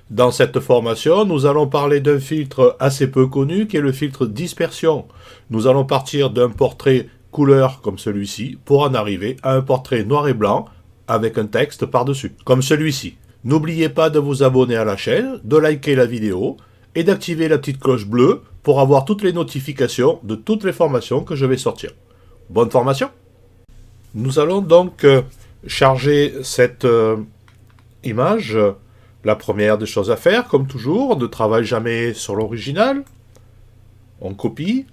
Dans cette formation, nous allons parler d'un filtre assez peu connu qui est le filtre dispersion. Nous allons partir d'un portrait couleur comme celui-ci pour en arriver à un portrait noir et blanc avec un texte par-dessus, comme celui-ci. N'oubliez pas de vous abonner à la chaîne, de liker la vidéo et d'activer la petite cloche bleue pour avoir toutes les notifications de toutes les formations que je vais sortir. Bonne formation! Nous allons donc charger cette image. La première des choses à faire, comme toujours, ne travaille jamais sur l'original. On copie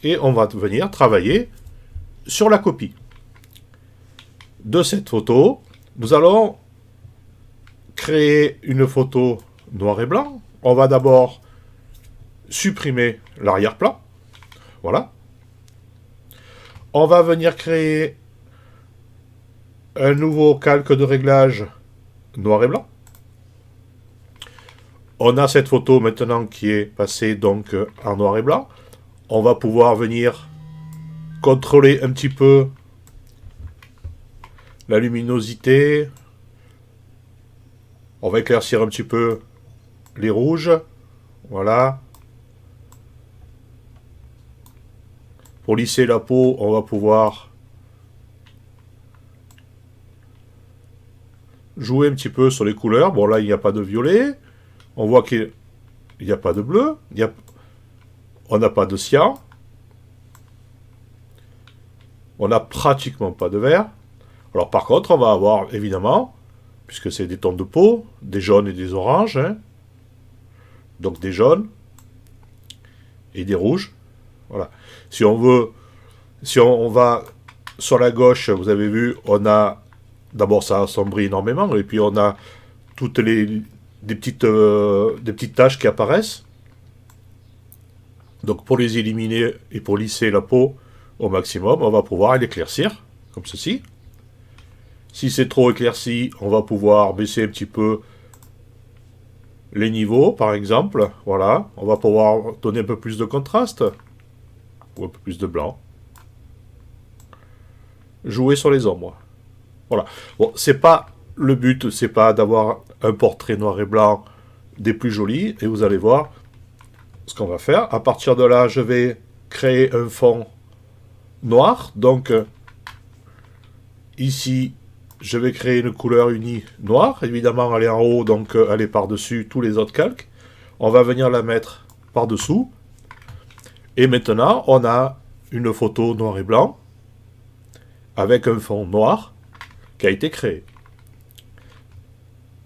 et on va venir travailler sur la copie. De cette photo, nous allons créer une photo noir et blanc. On va d'abord supprimer l'arrière-plan. Voilà. On va venir créer un nouveau calque de réglage noir et blanc. On a cette photo maintenant qui est passée donc en noir et blanc. On va pouvoir venir contrôler un petit peu la luminosité. On va éclaircir un petit peu les rouges. Voilà. Pour lisser la peau, on va pouvoir jouer un petit peu sur les couleurs. Bon, là, il n'y a pas de violet. On voit qu'il n'y a pas de bleu. On n'a pas de cyan. On n'a pratiquement pas de vert. Alors, par contre, on va avoir, évidemment, puisque c'est des tons de peau, des jaunes et des oranges. Hein, donc, des jaunes et des rouges. Voilà. Si on va sur la gauche, vous avez vu, on a, d'abord ça assombrit énormément, et puis on a toutes des petites taches qui apparaissent. Donc pour les éliminer et pour lisser la peau au maximum, on va pouvoir l'éclaircir, comme ceci. Si c'est trop éclairci, on va pouvoir baisser un petit peu les niveaux, par exemple. Voilà, on va pouvoir donner un peu plus de contraste, ou un peu plus de blanc. Jouer sur les ombres. Voilà. Bon, c'est pas le but, c'est pas d'avoir un portrait noir et blanc des plus jolis, et vous allez voir ce qu'on va faire. À partir de là, je vais créer un fond noir. Donc, ici, je vais créer une couleur unie noire. Évidemment, elle est en haut, donc elle est par-dessus tous les autres calques. On va venir la mettre par-dessous. Et maintenant, on a une photo noir et blanc avec un fond noir qui a été créé.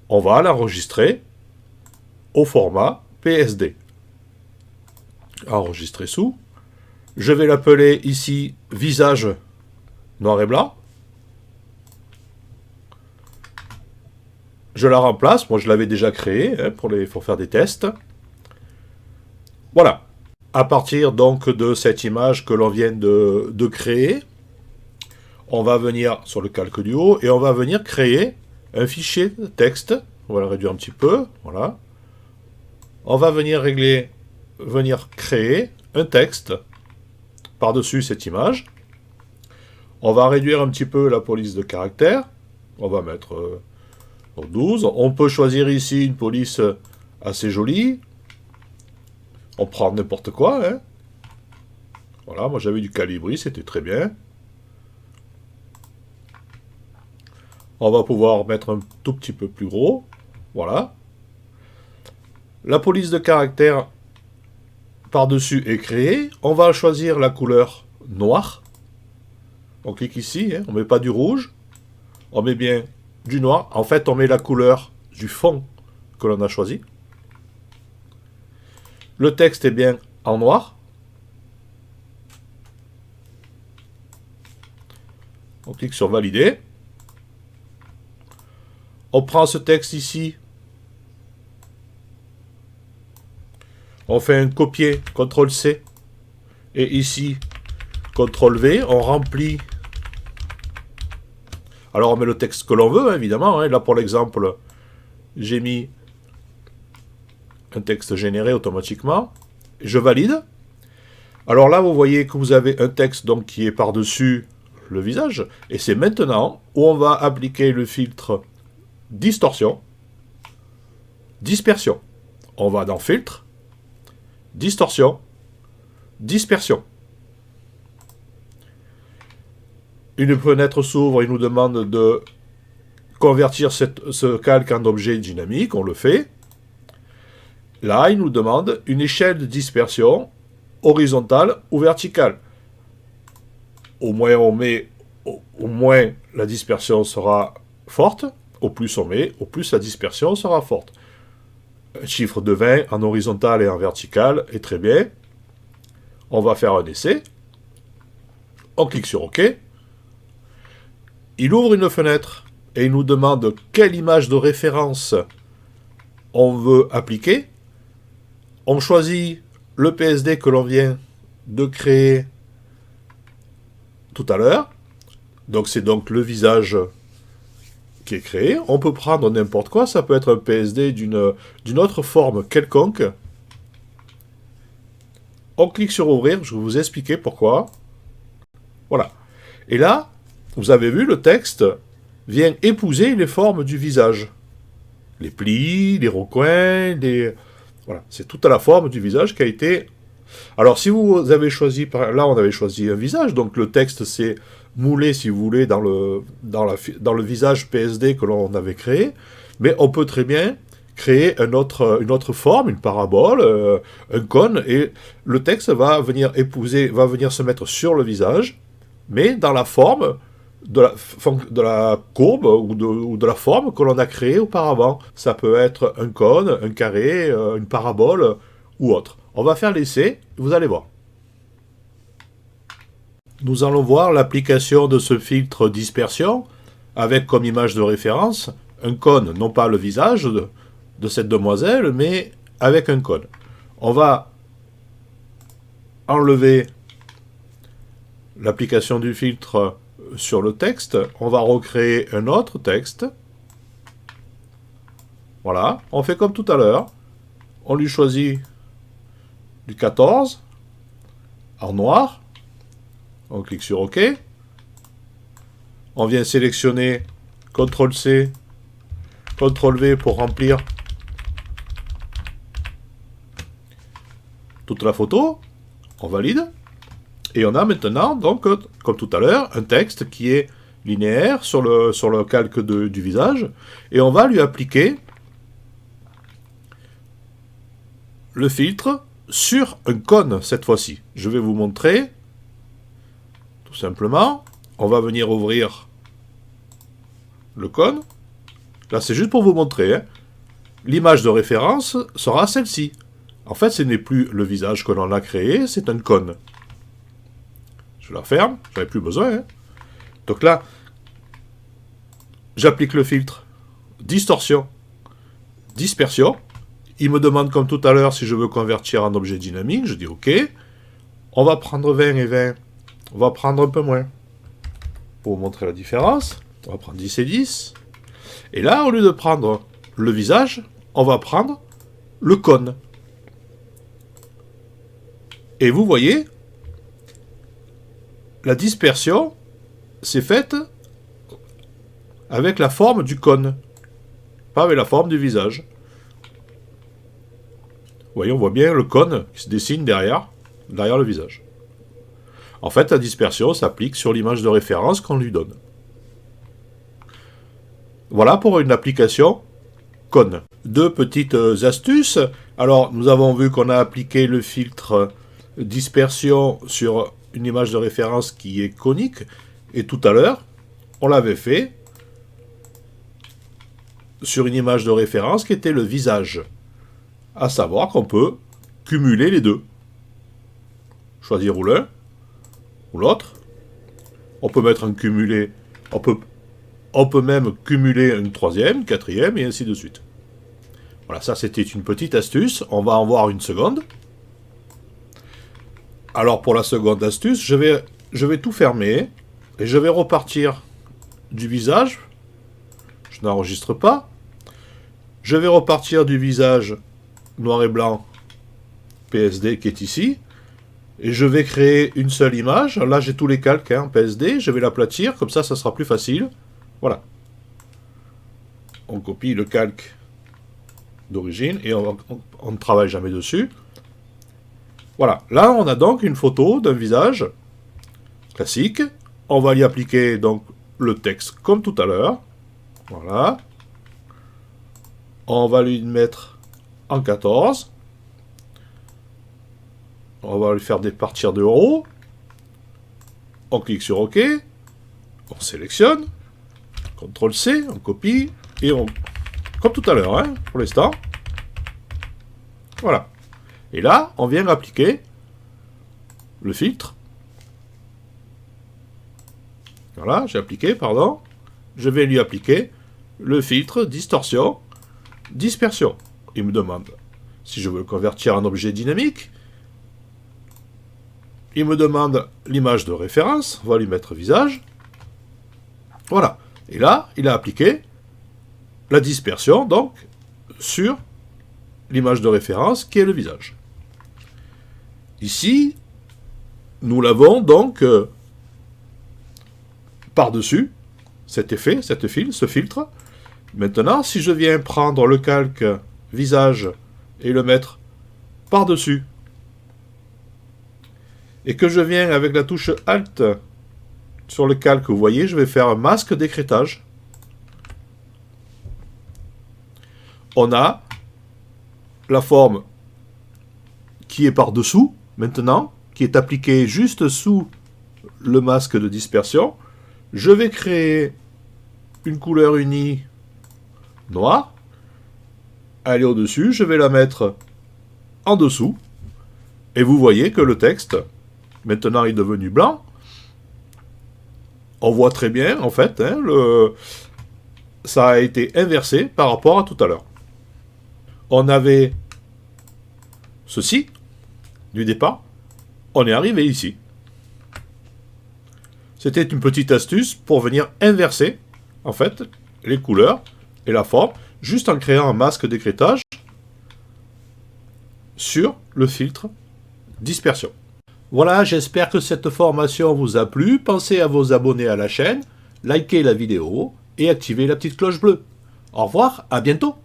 On va l'enregistrer au format PSD. Enregistrer sous. Je vais l'appeler ici visage noir et blanc. Je la remplace. Moi, je l'avais déjà créé hein, pour faire des tests. Voilà. À partir donc de cette image que l'on vient de créer, on va venir sur le calque du haut et on va venir créer un fichier de texte. On va le réduire un petit peu. Voilà. On va venir créer un texte par-dessus cette image. On va réduire un petit peu la police de caractère. On va mettre 12. On peut choisir ici une police assez jolie. On prend n'importe quoi. Hein. Voilà, moi j'avais du Calibri, c'était très bien. On va pouvoir mettre un tout petit peu plus gros. Voilà. La police de caractère par-dessus est créée. On va choisir la couleur noire. On clique ici, hein. On ne met pas du rouge. On met bien du noir. En fait, on met la couleur du fond que l'on a choisi. Le texte est bien en noir. On clique sur valider. On prend ce texte ici. On fait un copier, CTRL-C. Et ici, CTRL-V. On remplit. Alors on met le texte que l'on veut, hein, évidemment. Hein. Là, pour l'exemple, j'ai mis un texte généré automatiquement. Je valide. Alors là, vous voyez que vous avez un texte donc, qui est par-dessus le visage. Et c'est maintenant où on va appliquer le filtre distorsion. dispersion. On va dans filtre, distorsion, dispersion. Une fenêtre s'ouvre, il nous demande de convertir ce calque en objet dynamique, on le fait. Là, il nous demande une échelle de dispersion horizontale ou verticale. Au moins on met, au moins la dispersion sera forte, au plus on met, au plus la dispersion sera forte. Un chiffre de 20 en horizontal et en vertical est très bien. On va faire un essai. On clique sur OK. Il ouvre une fenêtre et il nous demande quelle image de référence on veut appliquer. On choisit le PSD que l'on vient de créer tout à l'heure. Donc c'est donc le visage qui est créé. On peut prendre n'importe quoi, ça peut être un PSD d'une autre forme quelconque. On clique sur ouvrir, je vais vous expliquer pourquoi. Voilà. Et là, vous avez vu, le texte vient épouser les formes du visage. Les plis, les recoins, Voilà, c'est toute la forme du visage qui a été... Alors, si vous avez choisi... Là, on avait choisi un visage, donc le texte s'est moulé, si vous voulez, dans le visage PSD que l'on avait créé, mais on peut très bien créer une autre forme, une parabole, un cône, et le texte va venir épouser, va venir se mettre sur le visage, mais dans la forme de la courbe ou de la forme que l'on a créée auparavant. Ça peut être un cône, un carré, une parabole ou autre. On va faire l'essai, vous allez voir. Nous allons voir l'application de ce filtre dispersion avec comme image de référence un cône, non pas le visage de cette demoiselle, mais avec un cône. On va enlever l'application du filtre sur le texte. On va recréer un autre texte. Voilà, on fait comme tout à l'heure. On lui choisit du 14 en noir. On clique sur OK. On vient sélectionner CTRL-C, CTRL-V pour remplir toute la photo. On valide. Et on a maintenant, donc, comme tout à l'heure, un texte qui est linéaire sur le calque du visage. Et on va lui appliquer le filtre sur un cône cette fois-ci. Je vais vous montrer. Tout simplement, on va venir ouvrir le cône. Là, c'est juste pour vous montrer. Hein. L'image de référence sera celle-ci. En fait, ce n'est plus le visage que l'on a créé, c'est un cône. Je la ferme, j'en ai plus besoin. Hein. Donc là, j'applique le filtre distorsion, dispersion. Il me demande comme tout à l'heure si je veux convertir en objet dynamique. Je dis OK. On va prendre 20 et 20. On va prendre un peu moins. Pour vous montrer la différence, on va prendre 10 et 10. Et là, au lieu de prendre le visage, on va prendre le cône. Et vous voyez, la dispersion s'est faite avec la forme du cône, pas avec la forme du visage. Vous voyez, on voit bien le cône qui se dessine derrière le visage. En fait, la dispersion s'applique sur l'image de référence qu'on lui donne. Voilà pour une application cône. Deux petites astuces. Alors, nous avons vu qu'on a appliqué le filtre dispersion sur une image de référence qui est conique. Et tout à l'heure, on l'avait fait sur une image de référence qui était le visage. À savoir qu'on peut cumuler les deux. Choisir ou l'un ou l'autre. On peut mettre un cumulé. On peut même cumuler une troisième, quatrième et ainsi de suite. Voilà, ça c'était une petite astuce. On va en voir une seconde. Alors pour la seconde astuce, je vais tout fermer et je vais repartir du visage. Je n'enregistre pas. Je vais repartir du visage noir et blanc PSD qui est ici. Et je vais créer une seule image. Là, j'ai tous les calques en PSD. Je vais l'aplatir, comme ça sera plus facile. Voilà. On copie le calque d'origine et on ne travaille jamais dessus. Voilà, là on a donc une photo d'un visage classique. On va y appliquer donc le texte comme tout à l'heure. Voilà. On va lui mettre en 14. On va lui faire partir de haut. On clique sur OK. On sélectionne. CTRL-C, on copie. Et on... Comme tout à l'heure, hein, pour l'instant. Voilà. Et là, on vient appliquer le filtre. Voilà, j'ai appliqué, pardon. Je vais lui appliquer le filtre distorsion, dispersion. Il me demande si je veux le convertir en objet dynamique. Il me demande l'image de référence. On va lui mettre visage. Voilà. Et là, il a appliqué la dispersion, donc, sur l'image de référence qui est le visage. Ici, nous l'avons donc par-dessus cet effet, ce filtre. Maintenant, si je viens prendre le calque visage et le mettre par-dessus, et que je viens avec la touche Alt sur le calque, vous voyez, je vais faire un masque d'écrêtage. On a la forme qui est par-dessous, maintenant, qui est appliquée juste sous le masque de dispersion. Je vais créer une couleur unie noire. Elle est au-dessus, je vais la mettre en dessous. Et vous voyez que le texte, maintenant, est devenu blanc. On voit très bien, en fait, hein, ça a été inversé par rapport à tout à l'heure. On avait ceci, du départ. On est arrivé ici. C'était une petite astuce pour venir inverser, en fait, les couleurs et la forme, juste en créant un masque d'écrêtage sur le filtre dispersion. Voilà, j'espère que cette formation vous a plu. Pensez à vous abonner à la chaîne, likez la vidéo et activez la petite cloche bleue. Au revoir, à bientôt.